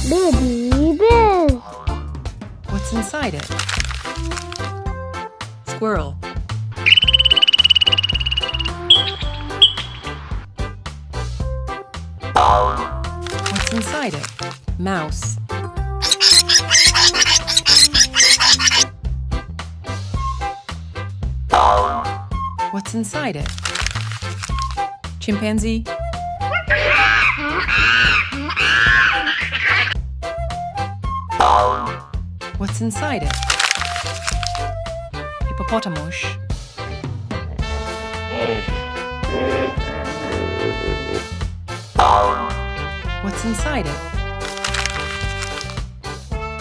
Baby bear. What's inside it? Squirrel. What's inside it? Mouse. What's inside it? Chimpanzee. What's inside it? Hippopotamus. What's inside it?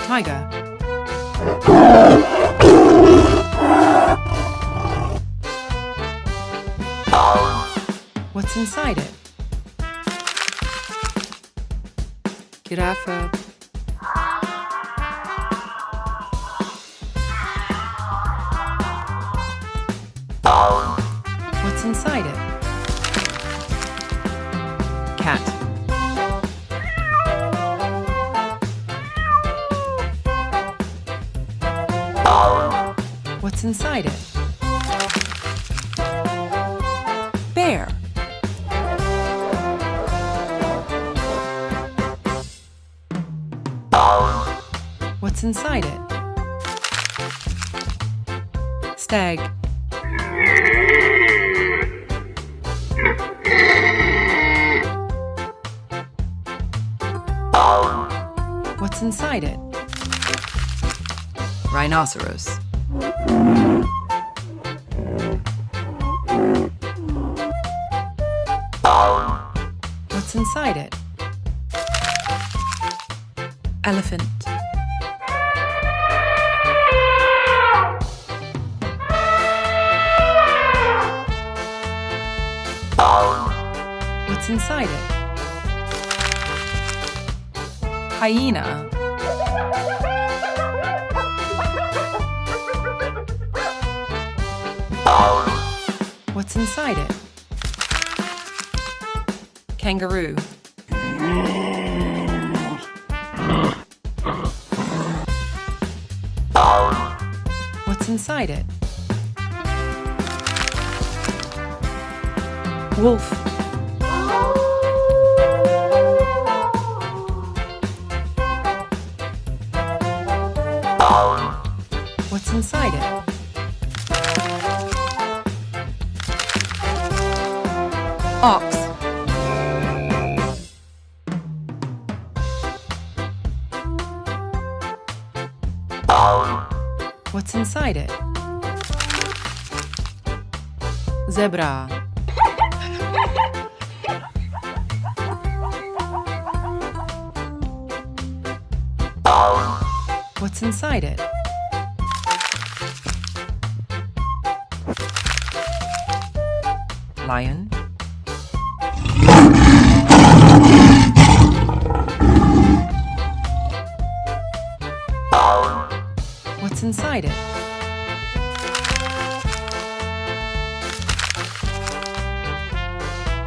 Tiger. What's inside it? Giraffe. What's inside it? Cat. What's inside it? Bear. What's inside it? Stag. What's inside it? Rhinoceros. What's inside it? Elephant. What's inside it? Hyena. What's inside it? Kangaroo. What's inside it? Wolf. What's inside it? Ox. What's inside it? Zebra. What's inside it? Lion. What's inside it?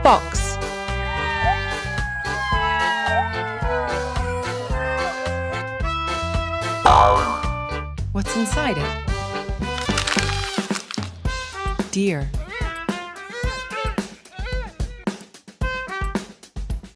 Fox. What's inside it? Deer.